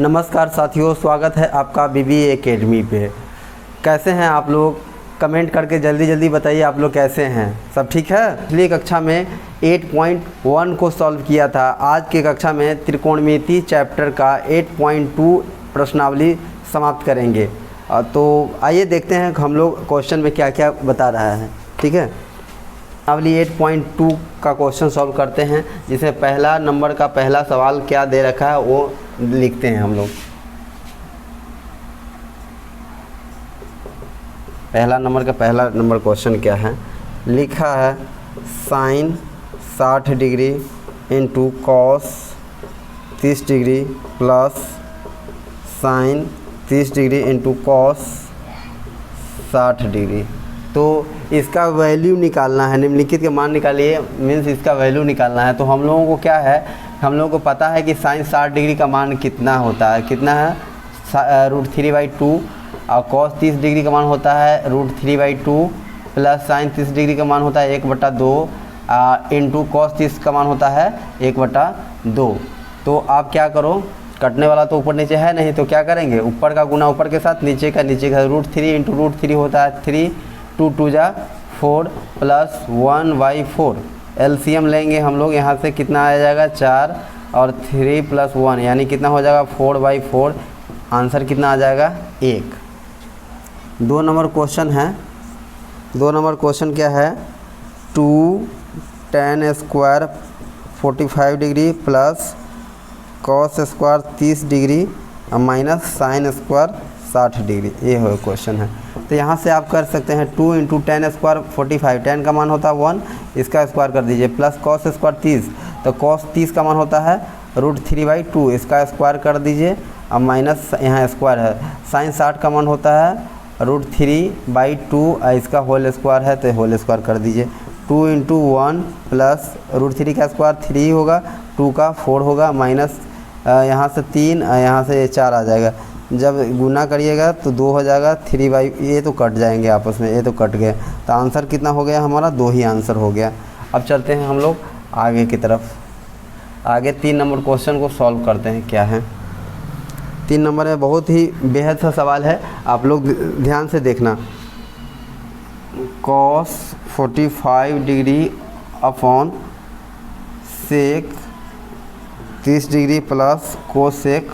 नमस्कार साथियों, स्वागत है आपका BBA एकेडमी पे। कैसे हैं आप लोग? कमेंट करके जल्दी जल्दी बताइए आप लोग कैसे हैं। सब ठीक है? पिछली कक्षा में 8.1 को सॉल्व किया था। आज की कक्षा में त्रिकोणमिति चैप्टर का 8.2 प्रश्नावली समाप्त करेंगे। तो आइए देखते हैं कि हम लोग क्वेश्चन में क्या क्या बता रहा है। ठीक है, प्रश्नावली 8.2 का क्वेश्चन सॉल्व करते हैं, जिसमें पहला नंबर का पहला सवाल क्या दे रखा है वो लिखते हैं हम लोग। पहला नंबर क्वेश्चन क्या है? लिखा है sine 60 degree into cos 30 degree plus sine 30 degree into cos 60 degree. तो इसका वैल्यू निकालना है, निम्नलिखित के मान निकालिए, मीन्स इसका वैल्यू निकालना है। तो हम लोगों को क्या है, हम लोगों को पता है कि साइन 60 डिग्री का मान कितना होता है, कितना है √3/2, और कॉस 30 डिग्री का मान होता है √3/2 प्लस साइन 30 डिग्री का मान होता है 1/2 इंटू कॉस 30 का मान होता है 1/2। तो आप क्या करो, कटने वाला तो ऊपर नीचे है नहीं, तो क्या करेंगे, ऊपर का गुना ऊपर के साथ, नीचे का नीचे का। √3 इंटू √3 होता है 3, 2 2 जा 4 प्लस 1/4। एलसीएम लेंगे हम लोग, यहाँ से कितना आ जाएगा 4 और 3 + 1 यानी कितना हो जाएगा 4/4। आंसर कितना आ जाएगा 1। 2 नंबर क्वेश्चन है। 2 नंबर क्वेश्चन क्या है? 2 tan square 45 degree plus cos square 30 degree और माइनस साइन स्क्वायर 60 डिग्री, ये हो क्वेश्चन है। तो यहाँ से आप कर सकते हैं 2 × tan स्क्वायर 45, tan का मान होता है 1, इसका स्क्वायर कर दीजिए, प्लस कॉस स्क्वायर 30, तो कॉस 30 का मान होता है √3/2, इसका स्क्वायर कर दीजिए, अब माइनस यहाँ स्क्वायर है। साइन 60 का मान होता है √3/2, इसका होल स्क्वायर है तो होल स्क्वायर कर दीजिए। 2 × 1 प्लस √3 का स्क्वायर 3 होगा, 2 का 4 होगा, माइनस यहाँ से 3, यहाँ से 4 आ जाएगा। जब गुना करिएगा तो 2 हो जाएगा, 3/, ये तो कट जाएंगे आपस में, ये तो कट गए। तो आंसर कितना हो गया हमारा? 2 ही आंसर हो गया। अब चलते हैं हम लोग आगे की तरफ। आगे 3 नंबर क्वेश्चन को सॉल्व करते हैं। क्या है 3 नंबर में? बहुत ही बेहद सा सवाल है, आप लोग ध्यान से देखना। Cos 45 degree upon sec 30 degree plus cosec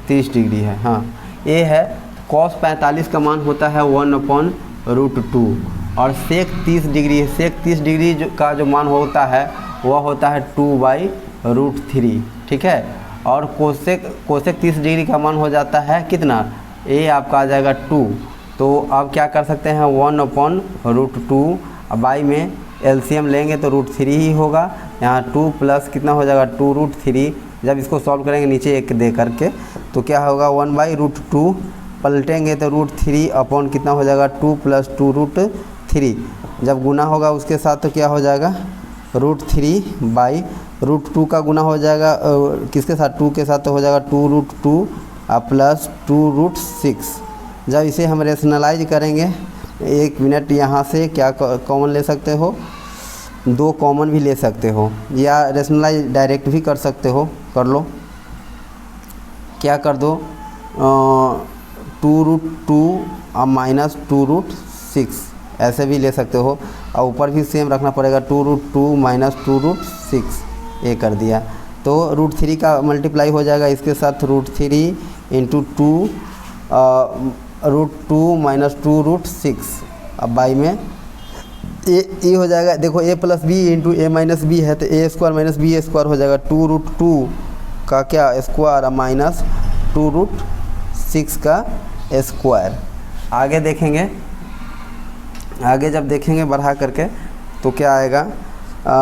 30 degree है। हाँ, ये है कॉस 45 का मान होता है 1/√2 और सेक 30 डिग्री है। सेक 30 डिग्री का जो मान होता है वह होता है 2/√3। ठीक है, और कोसेक 30 डिग्री का मान हो जाता है कितना? ये आपका आ जाएगा 2। तो आप क्या कर सकते हैं 1/√2, बाई में एलसीएम लेंगे तो √3 ही होगा। यहाँ 2 प्लस कितना हो जाएगा 2√3। जब इसको सॉल्व करेंगे नीचे 1 दे करके तो क्या होगा 1/√2, पलटेंगे तो √3 अपॉन कितना हो जाएगा 2 + 2√3। जब गुना होगा उसके साथ तो क्या हो जाएगा √3/√2 का गुना हो जाएगा किसके साथ? 2 के साथ, तो हो जाएगा 2√2 प्लस 2√6। जब इसे हम रेशनलाइज करेंगे, 1 मिनट, यहाँ से क्या कॉमन ले सकते हो? 2 कॉमन भी ले सकते हो, या रेशनलाइज डायरेक्ट भी कर सकते हो, कर लो। क्या कर दो 2√2 और माइनस 2√6, ऐसे भी ले सकते हो, और ऊपर भी सेम रखना पड़ेगा 2√2 माइनस 2√6, ये कर दिया। तो √3 का मल्टीप्लाई हो जाएगा इसके साथ, √3 × 2 √2 माइनस 2√6, अब बाई में ए हो जाएगा। देखो a + b × a - b है तो a² - b² हो जाएगा। 2√2 का क्या स्क्वायर माइनस 2√6 का स्क्वायर। आगे देखेंगे, आगे जब देखेंगे बढ़ा करके तो क्या आएगा,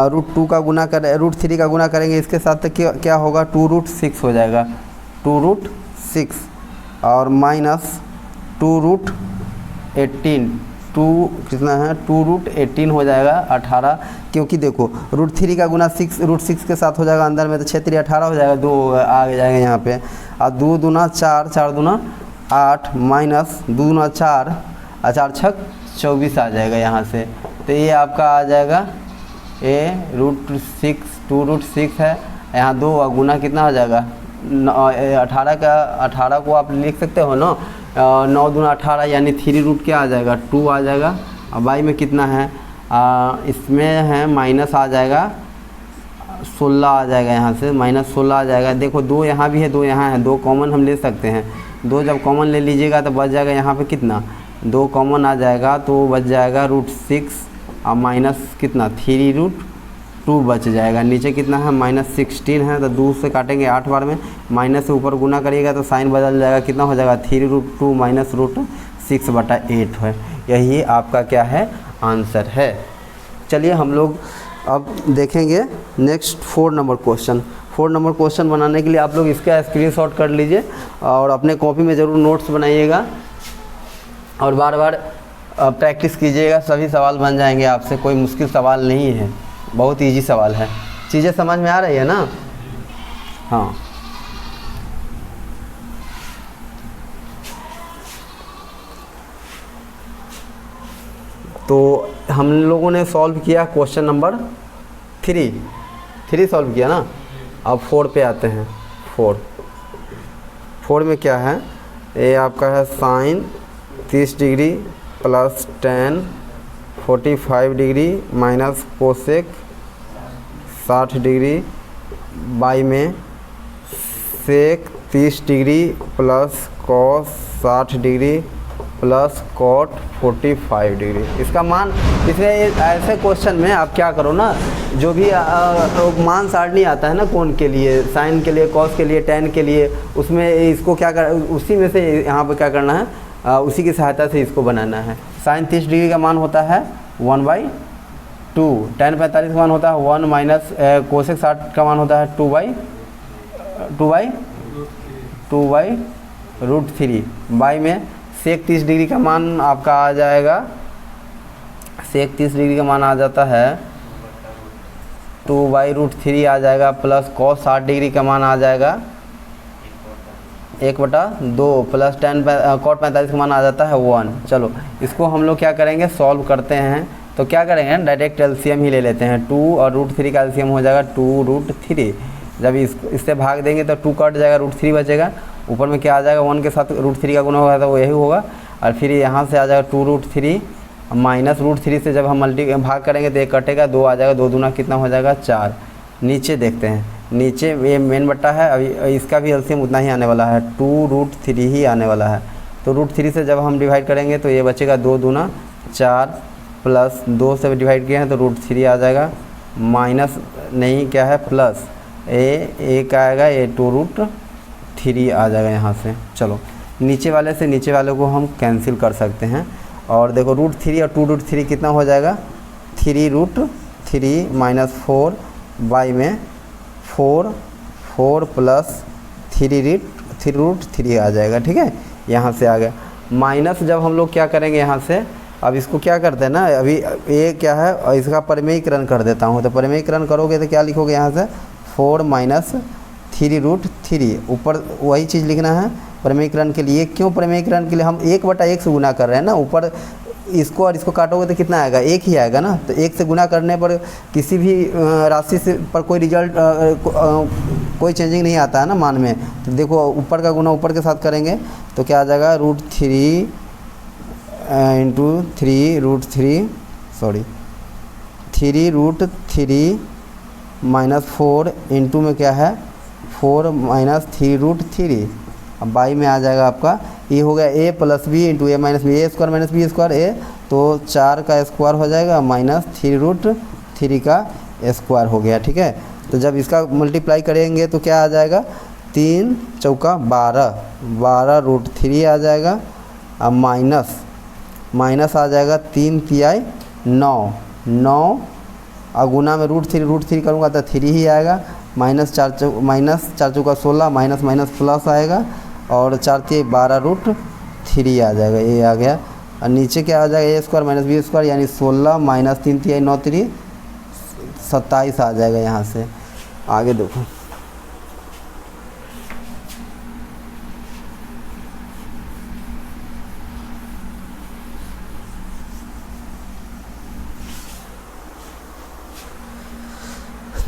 √2 का गुना करें, √3 का गुना करेंगे इसके साथ तो क्या होगा 2√6 हो जाएगा, 2√6 और माइनस 2√18, 2 कितना है 2√18 हो जाएगा 18, क्योंकि देखो √3 का गुना √6 के साथ हो जाएगा अंदर में, तो 6 × 3 = 18 हो जाएगा, 2 आ जाएगा यहाँ पे, और 2 दूना 4, 4 दूना 8 माइनस 2 दूना 4 और 4 × 6 = 24 आ जाएगा यहाँ से। तो ये आपका आ जाएगा a √6, 2√6 है, यहाँ 2 और गुना कितना हो जाएगा 18 का 18 को आप लिख सकते हो ना, 9 दूना 18 यानी 3 रूट क्या आ जाएगा 2 आ जाएगा। अब बाई में कितना है, इसमें है माइनस आ जाएगा 16 आ जाएगा, यहाँ से माइनस 16 आ जाएगा। देखो 2 यहाँ भी है 2 यहाँ है, 2 कॉमन हम ले सकते हैं। 2 जब कॉमन ले लीजिएगा तो बच जाएगा यहाँ पे कितना, 2 कॉमन आ जाएगा तो बच जाएगा √6 और माइनस कितना 3√2 बच जाएगा। नीचे कितना है -16 है, तो 2 से काटेंगे 8 बार में, माइनस से ऊपर गुना करिएगा तो साइन बदल जाएगा, कितना हो जाएगा 3√2 माइनस √6/8 है। यही आपका क्या है आंसर है। चलिए हम लोग अब देखेंगे next 4 number question. 4 number question बनाने के लिए आप लोग इसका स्क्रीनशॉट कर लीजिए और अपने कॉपी में ज़रूर नोट्स बनाइएगा और बार बार प्रैक्टिस कीजिएगा, सभी सवाल बन जाएंगे आपसे। कोई मुश्किल सवाल नहीं है, बहुत इजी सवाल है। चीज़ें समझ में आ रही है ना? हाँ, तो हम लोगों ने सॉल्व किया क्वेश्चन नंबर 3 सॉल्व किया ना। अब 4 पे आते हैं। 4 में क्या है, ये आपका है sine 30 degree plus tan 45 degree minus cosec 60 degree by में sec 30 degree plus cos 60 degree plus cot 45 degree. इसका मान, इसमें ऐसे क्वेश्चन में आप क्या करो ना, जो भी मान सारणी आता है ना, कोण के लिए, साइन के लिए, कॉस के लिए, टैन के लिए, उसमें इसको क्या कर, उसी में से यहाँ पे क्या करना है, उसी की सहायता से इसको बनाना है। साइन 30 डिग्री का मान होता है 1/2, टैन 45 का मान होता है 1 माइनस कोसेक 60 का मान होता है 2/√3 बाई में सेक 30 डिग्री का मान आपका आ जाएगा, सेक 30 डिग्री का मान आ जाता है 2/√3 आ जाएगा, प्लस कॉस 60 डिग्री का मान आ जाएगा 1/2 प्लस टैन कॉट 45 का मान आ जाता है 1। चलो इसको हम लोग क्या करेंगे, सॉल्व करते हैं। तो क्या करेंगे, डायरेक्ट एलसीएम ही ले लेते हैं। 2 और √3 का एलसीएम हो जाएगा 2√3। जब इससे भाग देंगे तो 2 कट जाएगा, √3 बचेगा। ऊपर में क्या आ जाएगा, 1 के साथ √3 का गुना होगा तो वो यही होगा। और फिर यहाँ से आ जाएगा 2√3 माइनस √3 से जब हम भाग करेंगे तो 1 कटेगा, 2 आ जाएगा, 2 दूना कितना हो जाएगा 4। नीचे देखते हैं, नीचे ये मेन बट्टा है, अभी इसका भी एलसीएम उतना ही आने वाला है, 2√3 ही आने वाला है। तो √3 से जब हम डिवाइड करेंगे तो ये बचेगा 2 दूना 4 प्लस 2 से डिवाइड किए हैं तो √3 आ जाएगा, माइनस नहीं क्या है प्लस एक आएगा, ये 2√3 आ जाएगा यहाँ से। चलो नीचे वाले से नीचे वाले को हम कैंसिल कर सकते हैं और देखो √3 और 2√3 कितना हो जाएगा, 3√3 माइनस 4 बाई में 4 प्लस 3√3 आ जाएगा। ठीक है, यहाँ से आ गया। माइनस जब हम लोग क्या करेंगे यहाँ से, अब इसको क्या करते हैं ना, अभी ये क्या है, और इसका परिमेयीकरण कर देता हूँ। तो परिमेयीकरण करोगे तो क्या लिखोगे यहाँ से, 4 माइनस 3√3। ऊपर वही चीज़ लिखना है परिमेयीकरण के लिए। क्यों परिमेयीकरण के लिए, हम 1/1 से गुना कर रहे हैं ना। ऊपर इसको और इसको काटोगे तो कितना आएगा, 1 ही आएगा ना। तो 1 से गुना करने पर किसी भी राशि से पर कोई रिजल्ट कोई चेंजिंग नहीं आता है ना मान में। तो देखो ऊपर का गुना ऊपर के साथ करेंगे तो क्या आ जाएगा, √3 इंटू 3√3 माइनस 4 इंटू में क्या है 4 माइनस 3√3। अब बाई में आ जाएगा आपका, ये हो गया a plus B into A minus B, A square minus B square A, तो 4 का स्क्वायर हो जाएगा माइनस 3√3 का स्क्वायर हो गया। ठीक है, तो जब इसका मल्टीप्लाई करेंगे तो क्या आ जाएगा, 3 चौका 12 √3 आ जाएगा। अब माइनस आ जाएगा 3 तिहाई 9 और गुना में √3 करूँगा तो 3 ही आएगा। माइनस 4 चौका 16 माइनस माइनस प्लस आएगा और 4 तिहाई 12√3 आ जाएगा, ये आ गया। और नीचे क्या आ जाएगा, ए स्क्वायर माइनस बी स्क्वायर यानी 16 माइनस 3 तिहाई 9 3 27 आ जाएगा। यहाँ से आगे देखो,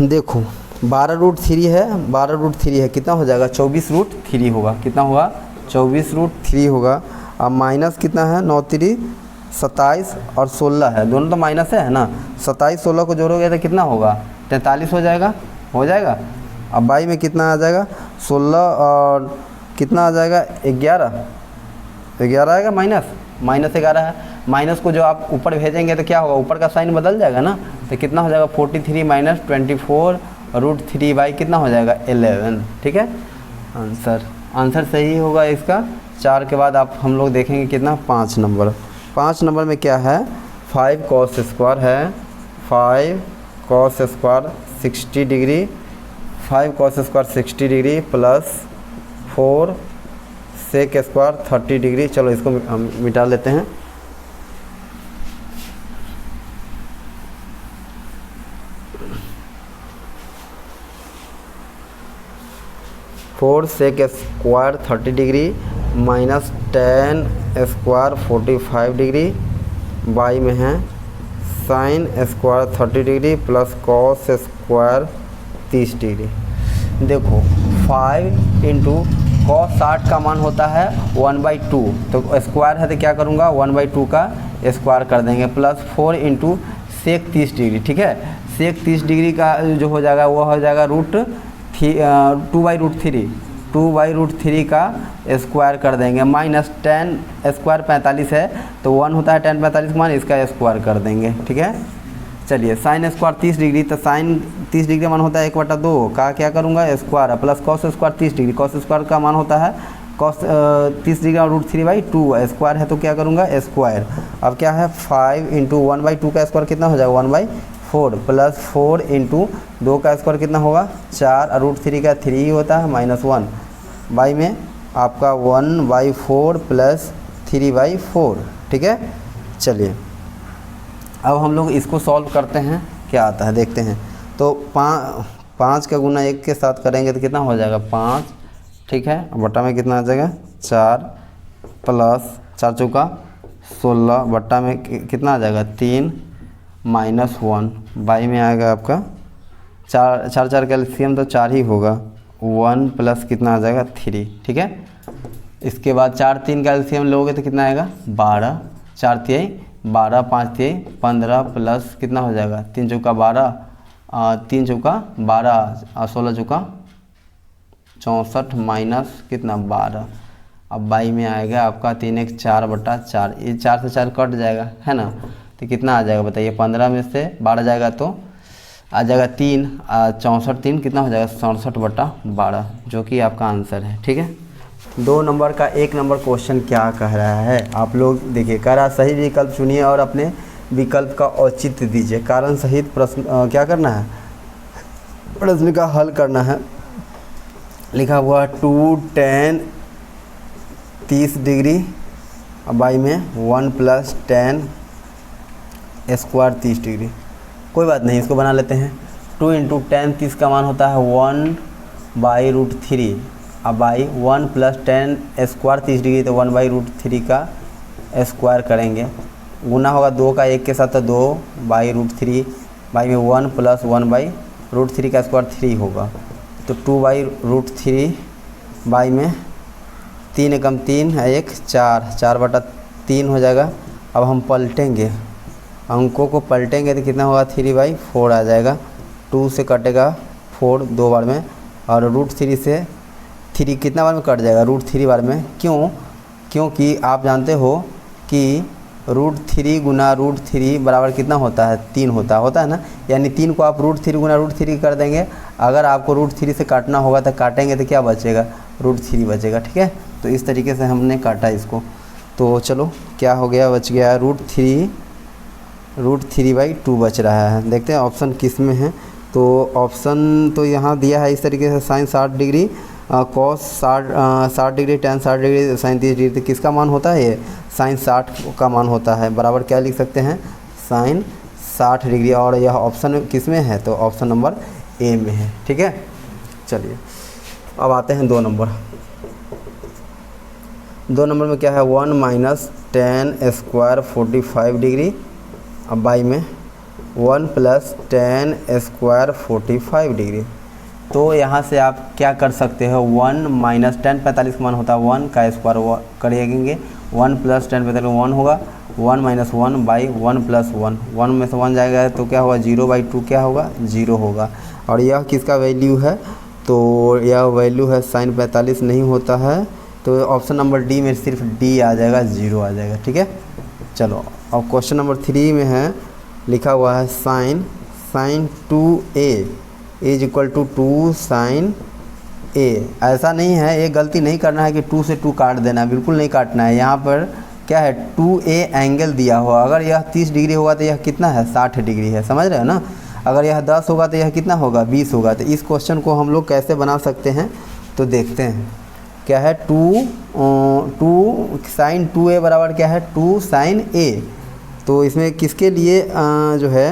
देखो 12√3 है, 12√3 है, कितना हो जाएगा 24√3 होगा। कितना होगा 24√3 होगा। अब माइनस कितना है 9 3 27 और 16 है, दोनों तो माइनस है ना। 27 16 को जोड़ोगे तो कितना होगा 43 हो जाएगा, हो जाएगा। अब बाई में कितना आ जाएगा 16 और कितना आ जाएगा 11 आएगा, -11 है। माइनस को जो आप ऊपर भेजेंगे तो क्या होगा, ऊपर का साइन बदल जाएगा ना। तो कितना हो जाएगा 43 - 24√3 बाई कितना हो जाएगा 11। ठीक है, आंसर सही होगा इसका। 4 के बाद आप हम लोग देखेंगे कितना 5 नंबर। 5 नंबर में क्या है 5 cos स्क्वायर है, 5 cos square 60 degree, 5 cos square 60 degree plus 4 sec square 30 degree. चलो इसको हम मिटा लेते हैं। Four sec square 30 degree minus 10 square 45 degree by में है sine square 30 degree plus cos square 30 degree. देखो 5 इंटू कॉस 60 का मान होता है 1/2, तो स्क्वायर है तो क्या करूँगा 1/2 का स्क्वायर कर देंगे प्लस 4 इंटू सेक 30 डिग्री। ठीक है, सेक 30 डिग्री का जो हो जाएगा वो हो जाएगा 2/√3 का स्क्वायर कर देंगे माइनस 10 स्क्वायर 45 है तो 1 होता है 10 45 का मान, इसका स्क्वायर कर देंगे। ठीक है, चलिए साइन स्क्वायर 30 डिग्री, तो साइन 30 डिग्री का मान होता है 1/2 का क्या करूँगा square plus cos square 30 degree, cos square का मान होता है कॉस 30 डिग्री और √3/2 स्क्वायर है तो क्या करूँगा स्क्वायर। अब क्या है 5 इंटू 1/2 का स्क्वायर कितना हो जाएगा 1/4 प्लस 4 इंटू 2 का स्क्वायर कितना होगा 4 और √3 का 3 ही होता है -1 बाई में आपका 1/4 प्लस 3/4। ठीक है, चलिए अब हम लोग इसको सॉल्व करते हैं क्या आता है देखते हैं। तो 5 का गुना 1 के साथ करेंगे तो कितना हो जाएगा 5। ठीक है, बट्टा में कितना आ जाएगा 4 प्लस 4 चौका 16 बट्टा में कितना आ जाएगा 3 -1 बाई में आएगा आपका 4 का एलसीएम तो 4 ही होगा 1 प्लस कितना आ जाएगा 3। ठीक है, इसके बाद 4 3 का एलसीएम लोगे तो कितना आएगा 12, 4 तिहाई 12 5 तिहाई 15 प्लस कितना हो जाएगा 3 चौका 12 3 चौका 12 और 16 चौका 64 माइनस कितना 12। अब बाई में आएगा आपका 3 1 4/4, ये 4 से 4 कट जाएगा है ना, तो कितना आ जाएगा बताइए 15 में से 12 जाएगा तो आ जाएगा 3 64 3 कितना हो जाएगा 67/12 जो कि आपका आंसर है। ठीक है, 2 नंबर का 1 नंबर क्वेश्चन क्या कह रहा है आप लोग देखिए। कह रहा सही विकल्प चुनिए और अपने विकल्प का औचित्य दीजिए। कारण सहित प्रश्न क्या करना है प्रश्न का हल करना है। लिखा हुआ 2 10 30 डिग्री बाई में 1 प्लस 10 स्क्वायर 30 डिग्री। कोई बात नहीं, इसको बना लेते हैं। 2 इंटू 10 30 का मान होता है 1/√3 अब बाई 1 प्लस 10 स्क्वायर 30 डिग्री तो 1/√3 का स्क्वायर करेंगे। गुना होगा 2 का 1 के साथ तो 2/√3 बाई में 1 प्लस 1/√3 का स्क्वायर 3 होगा तो 2/√3 बाई में 3 एकम 3 है 1 4/3 हो जाएगा। अब हम पलटेंगे, अंकों को पलटेंगे तो कितना होगा 3/4 आ जाएगा। 2 से कटेगा 4 2 बार में और √3 से 3 कितना बार में कट जाएगा √3 बार में। क्योंकि आप जानते हो कि √3 गुना √3 बराबर कितना होता है 3 होता है ना, यानी 3 को आप √3 गुना √3 कर देंगे। अगर आपको √3 से काटना होगा तो काटेंगे तो क्या बचेगा √3 बचेगा। ठीक है, तो इस तरीके से हमने काटा इसको। तो चलो क्या हो गया बच गया √3/2 बच रहा है। देखते हैं ऑप्शन किस में है। तो ऑप्शन तो यहाँ दिया है इस तरीके से sine 60 degree cos 60 degree tan 60 degree sine 30 degree. तो किसका मान होता है ये साइन 60 का मान होता है बराबर क्या लिख सकते हैं साइन 60 डिग्री। और यह ऑप्शन किस में है तो ऑप्शन नंबर ए में है। ठीक है, चलिए अब आते हैं 2 नंबर। 2 नंबर में क्या है 1 माइनस 10 स्क्वायर 45 डिग्री अब बाई में 1 प्लस 10 स्क्वायर 45 डिग्री। तो यहाँ से आप क्या कर सकते हो, 1 माइनस टेन 45 का मान होता है 1 का स्क्वायर करेंगे, 1 प्लस टेन 45 1 होगा, 1 माइनस 1 बाई 1 प्लस 1, 1 में से 1 जाएगा तो क्या होगा 0/2 क्या होगा 0 होगा। और यह किसका वैल्यू है, तो यह वैल्यू है साइन 45 नहीं होता है, तो ऑप्शन नंबर डी में सिर्फ डी आ जाएगा, 0 आ जाएगा। ठीक है, चलो अब क्वेश्चन नंबर 3 में है लिखा हुआ है sine 2a is equal to 2 sine a। ऐसा नहीं है, ये गलती नहीं करना है कि 2 से 2 काट देना है, बिल्कुल नहीं काटना है। यहाँ पर क्या है 2a एंगल दिया हुआ, अगर यह 30 डिग्री होगा तो यह कितना है 60 डिग्री है, समझ रहे हो ना। अगर यह 10 होगा तो यह कितना होगा 20 होगा। तो इस क्वेश्चन को हम लोग कैसे बना सकते हैं, तो देखते हैं। क्या है 2 साइन 2a बराबर क्या है 2 साइन a। तो इसमें किसके लिए जो है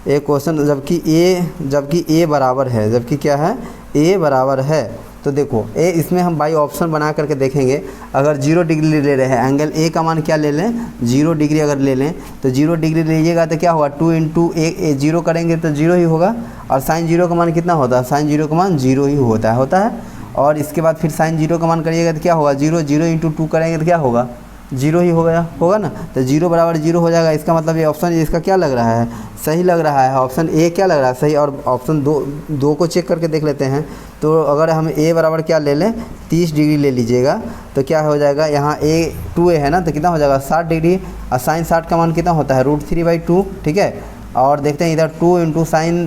एक क्वेश्चन, जबकि a बराबर है, जबकि क्या है a बराबर है, तो देखो a इसमें हम बाई ऑप्शन बना करके देखेंगे। अगर 0 डिग्री ले रहे हैं, एंगल a का मान क्या ले लें 0 डिग्री अगर ले लें, तो 0 डिग्री लीजिएगा तो क्या होगा 2 इंटू a 0 करेंगे तो 0 ही होगा। और साइन 0 का मान कितना होता है, साइन 0 का मान 0 ही होता है। और इसके बाद फिर साइन 0 का मान करिएगा तो क्या होगा 0 इंटू 2 करेंगे तो क्या होगा 0 ही होगा ना। तो 0 बराबर 0 हो जाएगा। इसका मतलब ये ऑप्शन इसका क्या लग रहा है, सही लग रहा है। ऑप्शन ए क्या लग रहा है सही, और ऑप्शन दो को चेक करके देख लेते हैं। तो अगर हम ए बराबर क्या ले लें 30 डिग्री ले लीजिएगा, तो क्या हो जाएगा यहाँ ए 2a है ना, तो कितना हो जाएगा 60 डिग्री। और साइन 60 का मान कितना होता है √3/2। ठीक है, और देखते हैं इधर 2 इंटू साइन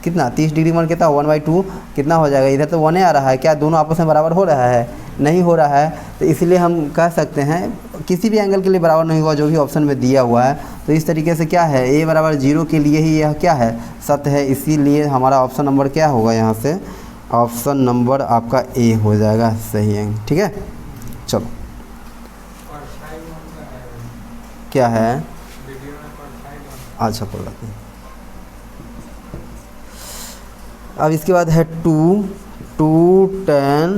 कितना 30 डिग्री मान कितना 1/2 कितना हो जाएगा। इधर तो 1 आ रहा है, क्या दोनों आपस में बराबर हो रहा है, नहीं हो रहा है। तो इसलिए हम कह सकते हैं किसी भी एंगल के लिए बराबर नहीं होगा जो भी ऑप्शन में दिया हुआ है। तो इस तरीके से क्या है a बराबर 0 के लिए ही यह क्या है सत्य है। इसीलिए हमारा ऑप्शन नंबर क्या होगा, यहाँ से ऑप्शन नंबर आपका a हो जाएगा सही है। ठीक है, चलो क्या है, अच्छा कोई बात नहीं। अब इसके बाद है 2 tan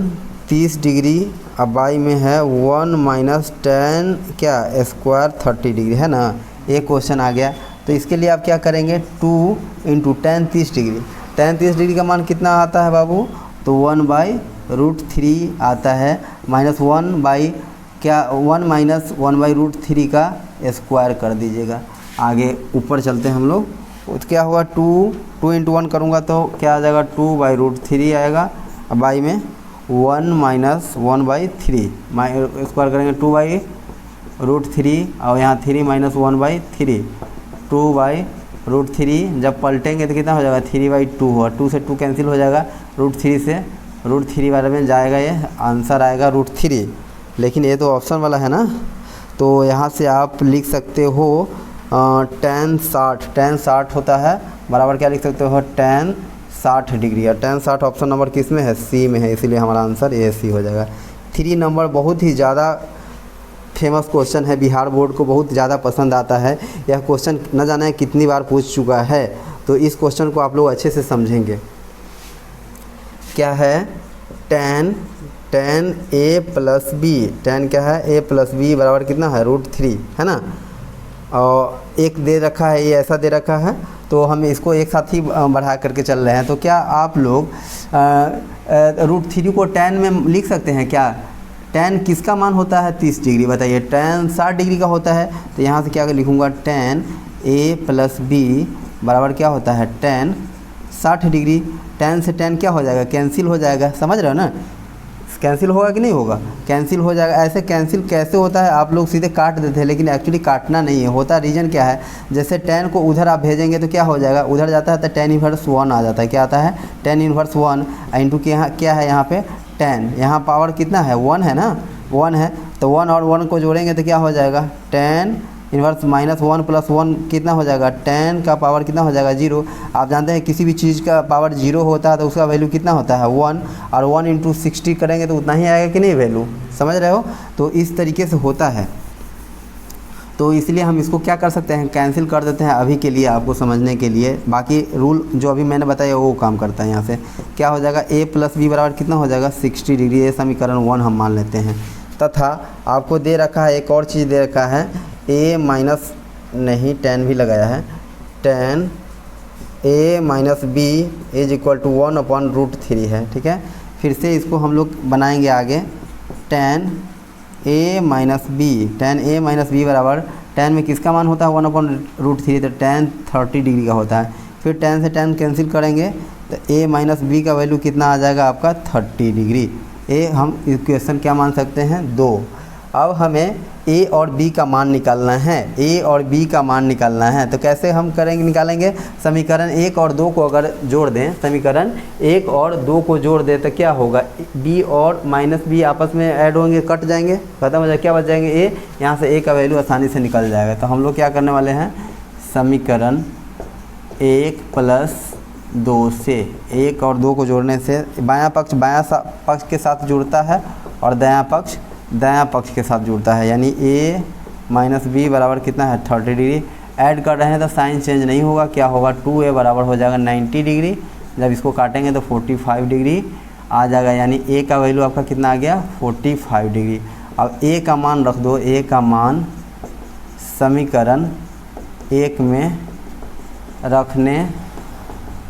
30 डिग्री, अब बाई में है 1 माइनस tan क्या स्क्वायर 30 डिग्री है ना, एक क्वेश्चन आ गया। तो इसके लिए आप क्या करेंगे 2 into tan 30 degree, tan 30 degree का मान कितना आता है बाबू, तो 1/√3 आता है, माइनस 1 बाई क्या 1 माइनस 1/√3 का स्क्वायर कर दीजिएगा। आगे ऊपर चलते हैं हम लोग, तो क्या होगा 2 इंटू 1 करूँगा तो क्या आ जाएगा 2/√3 आएगा। बाई में 1 माइनस 1/3 स्क्वायर करेंगे 2/√3, और यहाँ 3 माइनस 1/3 2/√3। जब पलटेंगे तो कितना हो जाएगा 3/2 होगा, 2 से 2 कैंसिल हो जाएगा, √3 से √3 बारे में जाएगा, ये आंसर आएगा √3। लेकिन ये तो ऑप्शन वाला है ना, तो यहाँ से आप लिख सकते हो tan 60 होता है बराबर क्या लिख सकते हो tan 60 डिग्री। और tan 60 ऑप्शन नंबर किस में है, सी में है, इसीलिए हमारा आंसर ए सी हो जाएगा। 3 नंबर बहुत ही ज़्यादा फेमस क्वेश्चन है, बिहार बोर्ड को बहुत ज़्यादा पसंद आता है। यह क्वेश्चन न जाने कितनी बार पूछ चुका है, तो इस क्वेश्चन को आप लोग अच्छे से समझेंगे। क्या है tan a plus B, tan क्या है a प्लस बी बराबर कितना है √3 है ना। और एक दे रखा है, ये ऐसा दे रखा है, तो हम इसको एक साथ ही बढ़ा करके चल रहे हैं। तो क्या आप लोग √3 को tan में लिख सकते हैं क्या, tan किसका मान होता है 30 डिग्री, बताइए tan 60 डिग्री का होता है। तो यहाँ से क्या लिखूँगा tan a प्लस बी बराबर क्या होता है tan 60 डिग्री। tan से tan क्या हो जाएगा कैंसिल हो जाएगा, समझ रहे हो ना, कैंसिल होगा कि नहीं होगा, कैंसिल हो जाएगा। ऐसे कैंसिल कैसे होता है, आप लोग सीधे काट देते हैं, लेकिन एक्चुअली काटना नहीं है, होता रीजन क्या है, जैसे tan को उधर आप भेजेंगे तो क्या हो जाएगा, उधर जाता है तो tan इन्वर्स 1 आ जाता है। क्या आता है tan इन्वर्स 1 इंटू के यहाँ क्या है यहाँ पे tan, यहाँ पावर कितना है 1 है ना, 1 है, तो 1 और 1 को जोड़ेंगे तो क्या हो जाएगा tan इन्वर्स -1 प्लस 1 कितना हो जाएगा, tan का पावर कितना हो जाएगा 0। आप जानते हैं किसी भी चीज़ का पावर 0 होता है तो उसका वैल्यू कितना होता है 1, और 1 इंटू 60 करेंगे तो उतना ही आएगा कि नहीं वैल्यू, समझ रहे हो। तो इस तरीके से होता है, तो इसलिए हम इसको क्या कर सकते हैं कैंसिल कर देते हैं अभी के लिए आपको समझने के लिए। बाकी रूल जो अभी मैंने बताया वो काम करता है। यहाँ से क्या हो जाएगा a प्लस बी बराबर कितना हो जाएगा 60 डिग्री, ये समीकरण 1 हम मान लेते हैं। तथा आपको दे रखा है एक और चीज़ दे रखा है a माइनस नहीं tan भी लगाया है tan a minus B is equal to 1/√3 है, ठीक है। फिर से इसको हम लोग बनाएंगे आगे, tan a माइनस बी बराबर tan में किसका मान होता है 1/√3, तो tan 30 डिग्री का होता है। फिर tan से tan कैंसिल करेंगे तो a माइनस बी का वैल्यू कितना आ जाएगा आपका 30 डिग्री। ए हम इक्वेशन क्या मान सकते हैं 2। अब हमें a और b का मान निकालना है, a और b का मान निकालना है। तो कैसे हम करेंगे, निकालेंगे, समीकरण 1 और 2 को अगर जोड़ दें, समीकरण 1 और 2 को जोड़ दें तो क्या होगा, b और माइनस बी आपस में ऐड होंगे, कट जाएंगे, खत्म हो जाएगा, क्या बच जाएंगे a, यहाँ से a का वैल्यू आसानी से निकल जाएगा। तो हम लोग क्या करने वाले हैं, समीकरण 1 + 2 से 1 और 2 को जोड़ने से बायां पक्ष के साथ जुड़ता है और दायां पक्ष के साथ जुड़ता है, यानी a माइनस बी बराबर कितना है 30 डिग्री। ऐड कर रहे हैं तो साइन चेंज नहीं होगा, क्या होगा 2a बराबर हो जाएगा 90 डिग्री। जब इसको काटेंगे तो 45 डिग्री आ जाएगा, यानी a का वैल्यू आपका कितना आ गया 45 डिग्री। अब a का मान रख दो, a का मान समीकरण 1 में रखने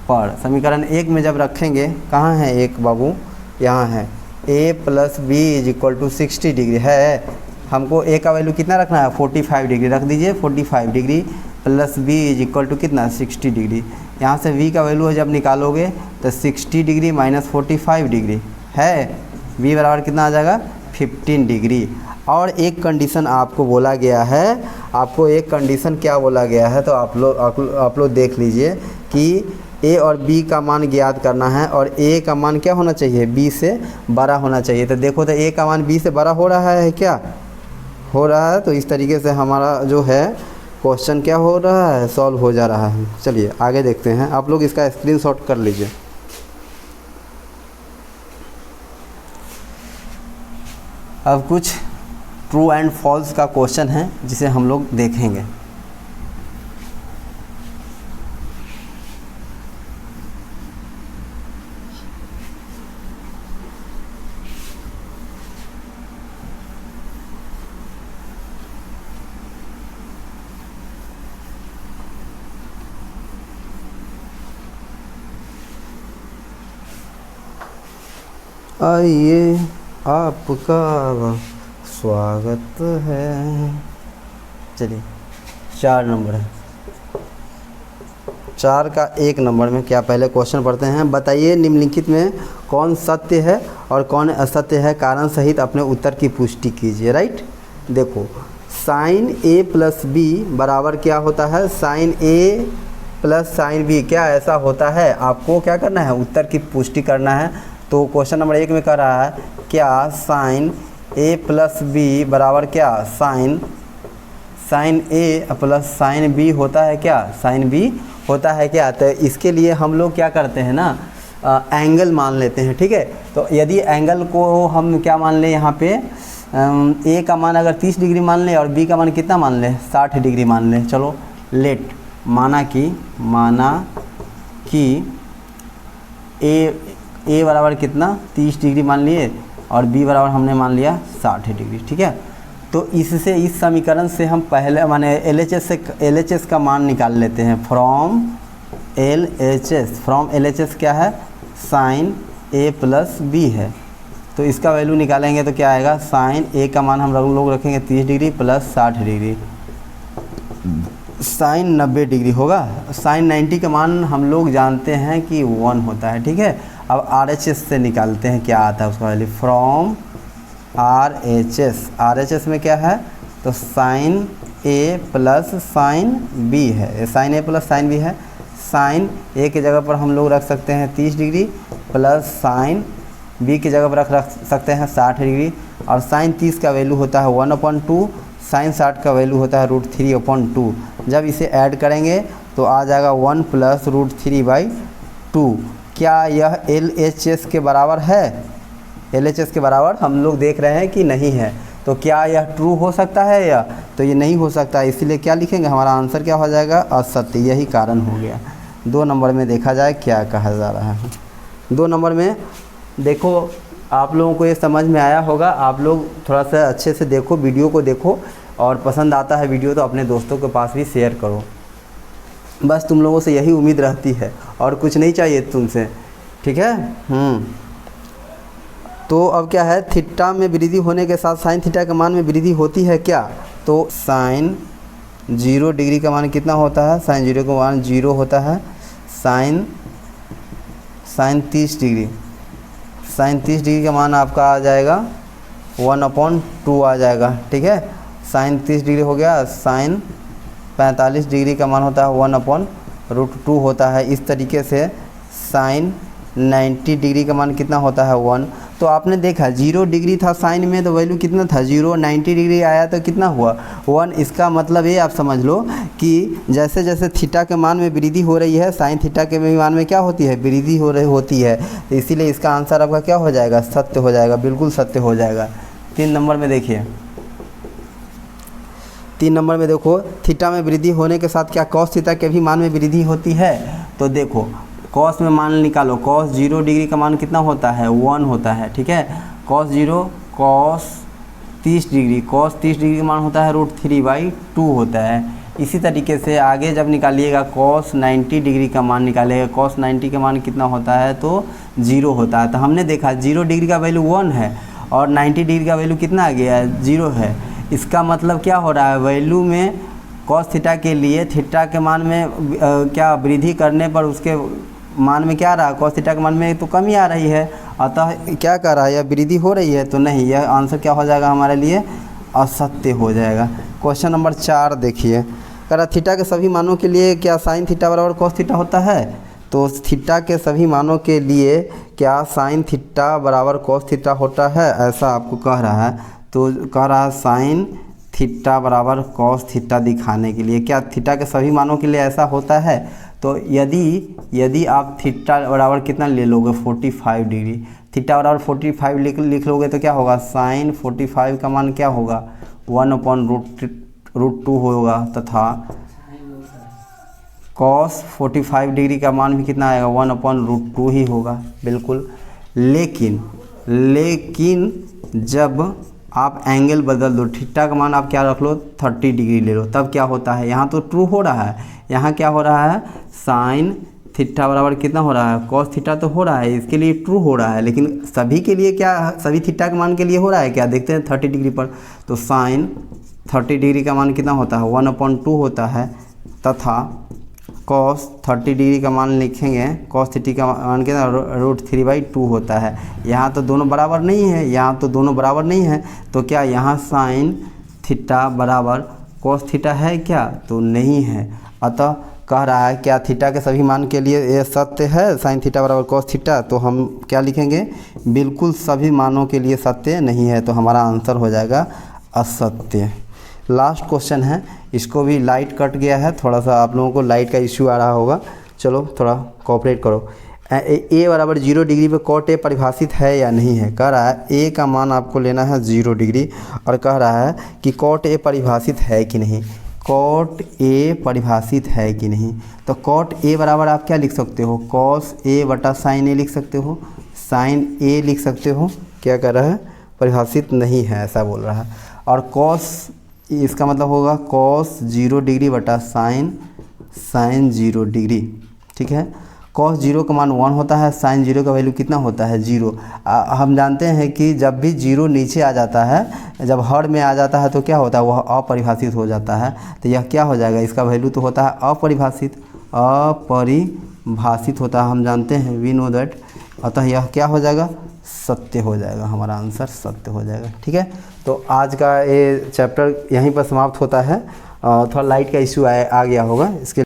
पर, समीकरण 1 में जब रखेंगे, कहाँ है 1 बाबू, यहाँ है, a + b = 60 डिग्री है। हमको a का वैल्यू कितना रखना है 45 डिग्री, रख दीजिए 45 डिग्री प्लस b = कितना 60 डिग्री। यहाँ से v का वैल्यू जब निकालोगे तो 60 डिग्री माइनस 45 डिग्री है, b बराबर कितना आ जाएगा 15 डिग्री। और एक कंडीशन आपको बोला गया है, आपको एक कंडीशन क्या बोला गया है, तो आप लोग देख लीजिए कि a और b का मान ज्ञात करना है और a का मान क्या होना चाहिए b से बड़ा होना चाहिए। तो देखो तो a का मान b से बड़ा हो रहा है, क्या हो रहा है, तो इस तरीके से हमारा जो है क्वेश्चन क्या हो रहा है, सॉल्व हो जा रहा है। चलिए आगे देखते हैं, आप लोग इसका स्क्रीनशॉट कर लीजिए। अब कुछ ट्रू एंड फॉल्स का क्वेश्चन है जिसे हम लोग देखेंगे। आइए आपका स्वागत है। चलिए 4 नंबर है, 4 का 1 नंबर में क्या, पहले क्वेश्चन पढ़ते हैं। बताइए निम्नलिखित में कौन सत्य है और कौन असत्य है, कारण सहित अपने उत्तर की पुष्टि कीजिए। राइट, देखो साइन a + b बराबर क्या होता है, साइन a + साइन b, क्या ऐसा होता है, आपको क्या करना है उत्तर की पुष्टि करना है। तो क्वेश्चन नंबर 1 में कह रहा है क्या साइन a + b बराबर क्या, साइन a + साइन b होता है क्या, साइन b होता है क्या। तो इसके लिए हम लोग क्या करते हैं ना, एंगल मान लेते हैं, ठीक है। तो यदि एंगल को हम क्या मान लें, यहाँ पे a का मान अगर 30 डिग्री मान लें और b का मान कितना मान लें 60 डिग्री मान लें। चलो लेट, माना कि a बराबर कितना 30 डिग्री मान लिए और b बराबर हमने मान लिया 60 डिग्री, ठीक है। तो इससे इस समीकरण से हम पहले माने LHS का मान निकाल लेते हैं। फ्रॉम LHS क्या है, साइन a + b है, तो इसका वैल्यू निकालेंगे तो क्या आएगा, साइन a का मान हम लोग रखेंगे 30 degree plus 60 degree, sine 90 degree होगा। साइन 90 का मान हम लोग जानते हैं कि 1 होता है, ठीक है। अब RHS से निकालते हैं क्या आता है उसका वैल्यू, फ्रॉम RHS में क्या है, तो साइन a + साइन b है, साइन a + साइन b है। साइन a की जगह पर हम लोग रख सकते हैं 30 डिग्री प्लस साइन b की जगह पर रख सकते हैं 60 डिग्री, और साइन 30 का वैल्यू होता है 1/2, साइन 60 का वैल्यू होता है √3/2। जब इसे ऐड करेंगे तो आ जाएगा 1 + √3/2। क्या यह LHS के बराबर है, LHS के बराबर हम लोग देख रहे हैं कि नहीं है। तो क्या यह ट्रू हो सकता है या, तो ये नहीं हो सकता, इसीलिए क्या लिखेंगे, हमारा आंसर क्या हो जाएगा, असत्य। यही कारण हो गया। 2 नंबर में देखा जाए क्या कहा जा रहा है। 2 नंबर में देखो, आप लोगों को ये समझ में आया होगा। आप लोग थोड़ा सा अच्छे से देखो, वीडियो को देखो, और पसंद आता है वीडियो तो अपने दोस्तों के पास भी शेयर करो। बस तुम लोगों से यही उम्मीद रहती है और कुछ नहीं चाहिए तुमसे, ठीक है। तो अब क्या है, थीटा में वृद्धि होने के साथ साइन थीटा के मान में वृद्धि होती है क्या? तो साइन 0 डिग्री का मान कितना होता है? साइन 0 का मान 0 होता है। साइन 30 डिग्री, साइन 30 डिग्री का मान आपका आ जाएगा 1/2 आ जाएगा, ठीक है। साइन 30 डिग्री हो गया। साइन 45 डिग्री का मान होता है 1/√2 होता है। इस तरीके से साइन 90 डिग्री का मान कितना होता है 1। तो आपने देखा 0 डिग्री था साइन में तो वैल्यू कितना था 0, 90 डिग्री आया तो कितना हुआ 1। इसका मतलब ये आप समझ लो कि जैसे जैसे थीटा के मान में वृद्धि हो रही है साइन थीटा के मान में क्या होती है, वृद्धि होती है। तो इसीलिए इसका आंसर आपका क्या हो जाएगा, सत्य हो जाएगा, बिल्कुल सत्य हो जाएगा। 3 नंबर में देखिए, 3 नंबर में देखो, थीटा में वृद्धि होने के साथ क्या कॉस थीटा के भी मान में वृद्धि होती है? तो देखो कॉस में मान निकालो, कॉस 0 डिग्री का मान कितना होता है 1 होता है, ठीक है। Cos 0 cos 30 degree, cos 30 degree का मान होता है √3/2 होता है। इसी तरीके से आगे जब निकालिएगा कॉस 90 डिग्री का मान निकालिएगा, कॉस 90 का मान कितना होता है तो 0 होता है। तो हमने देखा 0 डिग्री का वैल्यू 1 है और 90 डिग्री का वैल्यू कितना आ गया है 0 है। इसका मतलब क्या हो रहा है, वैल्यू में कॉस थीटा के लिए थीटा के मान में क्या वृद्धि करने पर उसके मान में क्या आ रहा है, कॉस थीटा के मान में तो कमी आ रही है, अतः क्या कर रहा है, यह वृद्धि हो रही है। तो नहीं, यह आंसर क्या हो जाएगा हमारे लिए, असत्य हो जाएगा। क्वेश्चन नंबर 4 देखिए, कह रहा थीटा के सभी मानों के लिए क्या साइन थीटा बराबर कॉस थीटा होता है? तो थीटा के सभी मानों के लिए क्या साइन थीटा बराबर कॉस थीटा होता है, ऐसा आपको कह रहा है। तो कह रहा है साइन थीटा बराबर कॉस थीटा दिखाने के लिए क्या थीटा के सभी मानों के लिए ऐसा होता है? तो यदि आप थीटा बराबर कितना ले लोगे 45 डिग्री, थीटा बराबर 45 लिख लोगे तो क्या होगा, साइन 45 का मान क्या होगा 1/√2 होगा, तथा कॉस 45 डिग्री का मान भी कितना आएगा 1/√2 ही होगा, बिल्कुल। लेकिन जब आप एंगल बदल दो, थीटा का मान आप क्या रख लो 30 डिग्री ले लो, तब क्या होता है, यहाँ तो ट्रू हो रहा है, यहाँ क्या हो रहा है साइन थीटा बराबर कितना हो रहा है कॉस थीटा तो हो रहा है, इसके लिए ट्रू हो रहा है। लेकिन सभी के लिए क्या, सभी थीटा के मान के लिए हो रहा है क्या, देखते हैं 30 डिग्री पर। तो साइन 30 डिग्री का मान कितना होता है 1/2 होता है, तथा कॉस 30 डिग्री का मान लिखेंगे, कॉस थीटा का मान कितना √3/2 होता है। यहाँ तो दोनों बराबर नहीं है, यहाँ तो दोनों बराबर नहीं है, तो क्या यहाँ साइन थीटा बराबर कॉस थीटा है क्या, तो नहीं है। अतः कह रहा है क्या थीटा के सभी मान के लिए ये सत्य है साइन थीटा बराबर कॉस थीटा, तो हम क्या लिखेंगे, बिल्कुल सभी मानों के लिए सत्य नहीं है, तो हमारा आंसर हो जाएगा असत्य। लास्ट क्वेश्चन है, इसको भी लाइट कट गया है, थोड़ा सा आप लोगों को लाइट का इश्यू आ रहा होगा, चलो थोड़ा कोऑपरेट करो। ए बराबर 0 डिग्री पे कॉट ए परिभाषित है या नहीं है? कह रहा है ए का मान आपको लेना है 0 डिग्री और कह रहा है कि कॉट ए परिभाषित है कि नहीं, कॉट ए परिभाषित है कि नहीं। तो कॉट ए बराबर आप क्या लिख सकते हो, कॉस ए बटा साइन ए लिख सकते हो, साइन ए लिख सकते हो। क्या कर रहा है, परिभाषित नहीं है ऐसा बोल रहा है। और कॉस, इसका मतलब होगा कॉस 0 डिग्री बटा साइन 0 डिग्री, ठीक है। कॉस 0 का मान 1 होता है, साइन 0 का वैल्यू कितना होता है 0। हम जानते हैं कि जब भी 0 नीचे आ जाता है, जब हर में आ जाता है तो क्या होता है, वह अपरिभाषित हो जाता है। तो यह क्या हो जाएगा, इसका वैल्यू तो होता है अपरिभाषित होता है, हम जानते हैं, वी नो दैट। अतः यह क्या हो जाएगा, सत्य हो जाएगा, हमारा आंसर सत्य हो जाएगा, ठीक है। तो आज का ये चैप्टर यहीं पर समाप्त होता है। थोड़ा लाइट का इश्यू आ गया होगा इसके